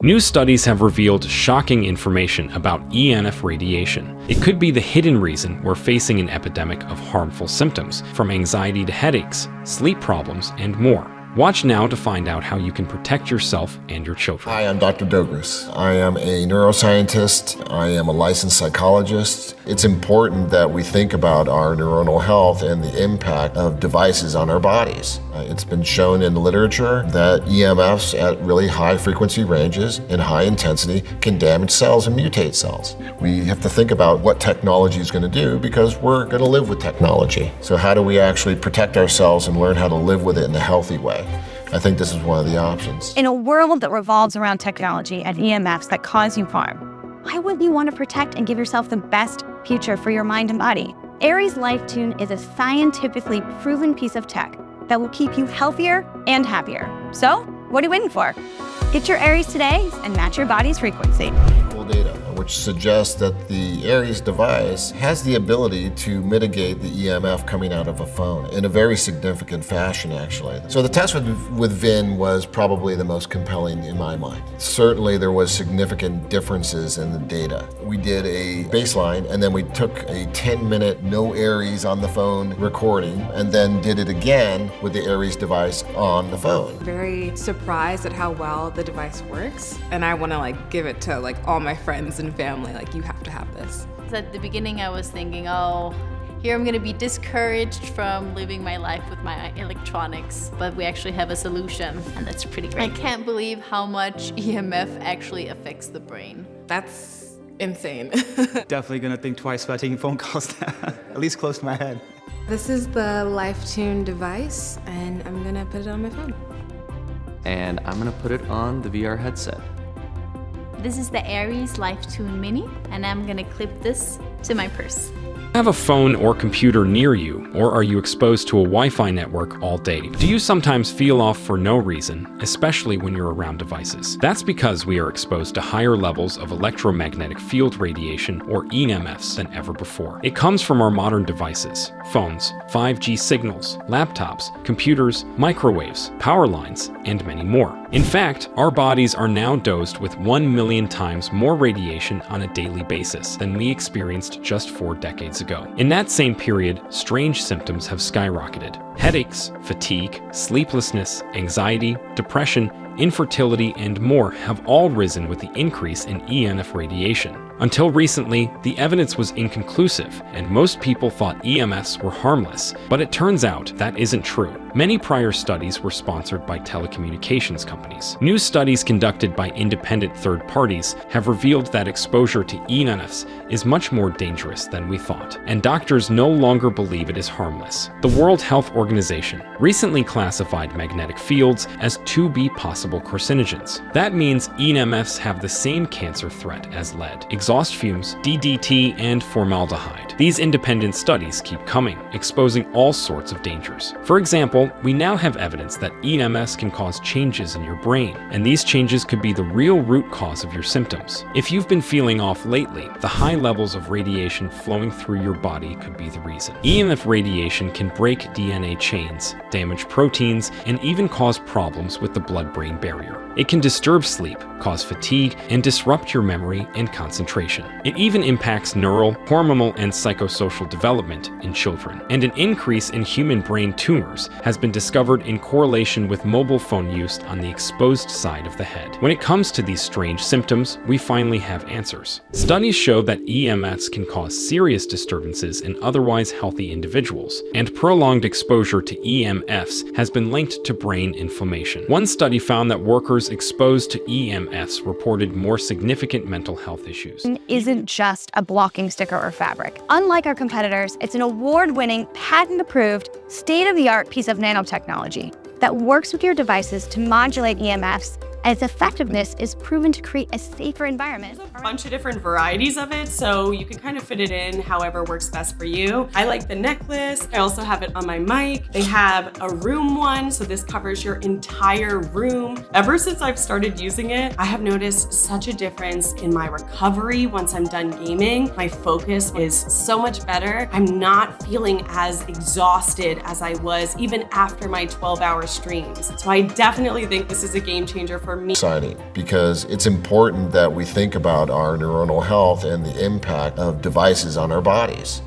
New studies have revealed shocking information about EMF radiation. It could be the hidden reason we're facing an epidemic of harmful symptoms, from anxiety to headaches, sleep problems, and more. Watch now to find out how you can protect yourself and your children. Hi, I'm Dr. Dogres. I am a neuroscientist. I am a licensed psychologist. It's important that we think about our neuronal health and the impact of devices on our bodies. It's been shown in the literature that EMFs at really high frequency ranges and high intensity can damage cells and mutate cells. We have to think about what technology is going to do because we're going to live with technology. So how do we actually protect ourselves and learn how to live with it in a healthy way? I think this is one of the options. In a world that revolves around technology and EMFs that cause you harm, why wouldn't you want to protect and give yourself the best future for your mind and body? Aries LifeTune is a scientifically proven piece of tech that will keep you healthier and happier. So, what are you waiting for? Get your Aries today and match your body's frequency. Data, which suggests that the Aries device has the ability to mitigate the EMF coming out of a phone in a very significant fashion, actually. So the test with VIN was probably the most compelling in my mind. Certainly there was significant differences in the data. We did a baseline and then we took a 10-minute no Aries on the phone recording and then did it again with the Aries device on the phone. Very surprised at how well the device works, and I want to give it to all my friends and family, you have to have this. At the beginning I was thinking, oh, here I'm gonna be discouraged from living my life with my electronics, but we actually have a solution, and that's pretty great. I can't believe how much EMF actually affects the brain. That's insane. Definitely gonna think twice about taking phone calls now, at least close to my head. This is the LifeTune device, and I'm gonna put it on my phone. And I'm gonna put it on the VR headset. This is the Aries LifeTune Mini, and I'm gonna clip this to my purse. Have a phone or computer near you, or are you exposed to a Wi-Fi network all day? Do you sometimes feel off for no reason, especially when you're around devices? That's because we are exposed to higher levels of electromagnetic field radiation, or EMFs, than ever before. It comes from our modern devices, phones, 5G signals, laptops, computers, microwaves, power lines, and many more. In fact, our bodies are now dosed with 1 million times more radiation on a daily basis than we experienced just 4 decades ago. In that same period, strange symptoms have skyrocketed. Headaches, fatigue, sleeplessness, anxiety, depression, infertility, and more have all risen with the increase in EMF radiation. Until recently, the evidence was inconclusive, and most people thought EMFs were harmless, but it turns out that isn't true. Many prior studies were sponsored by telecommunications companies. New studies conducted by independent third parties have revealed that exposure to EMFs is much more dangerous than we thought, and doctors no longer believe it is harmless. The World Health Organization recently classified magnetic fields as 2B possible carcinogens. That means EMFs have the same cancer threat as lead, exhaust fumes, DDT, and formaldehyde. These independent studies keep coming, exposing all sorts of dangers. For example, we now have evidence that EMFs can cause changes in your brain, and these changes could be the real root cause of your symptoms. If you've been feeling off lately, the high levels of radiation flowing through your body could be the reason. EMF radiation can break DNA chains, damage proteins, and even cause problems with the blood-brain barrier. It can disturb sleep, cause fatigue, and disrupt your memory and concentration. It even impacts neural, hormonal, and psychosocial development in children. And an increase in human brain tumors has been discovered in correlation with mobile phone use on the exposed side of the head. When it comes to these strange symptoms, we finally have answers. Studies show that EMFs can cause serious disturbances in otherwise healthy individuals, and prolonged exposure to EMFs has been linked to brain inflammation. One study found that workers exposed to EMFs reported more significant mental health issues. Isn't just a blocking sticker or fabric. Unlike our competitors, it's an award-winning, patent-approved, state-of-the-art piece of nanotechnology that works with your devices to modulate EMFs, and its effectiveness is proven to create a safer environment. There's a bunch of different varieties of it, so you can kind of fit it in however works best for you. I like the necklace. I also have it on my mic. They have a room one, so this covers your entire room. Ever since I've started using it, I have noticed such a difference in my recovery once I'm done gaming. My focus is so much better. I'm not feeling as exhausted as I was even after my 12-hour streams. So I definitely think this is a game changer for for me. Exciting because it's important that we think about our neuronal health and the impact of devices on our bodies.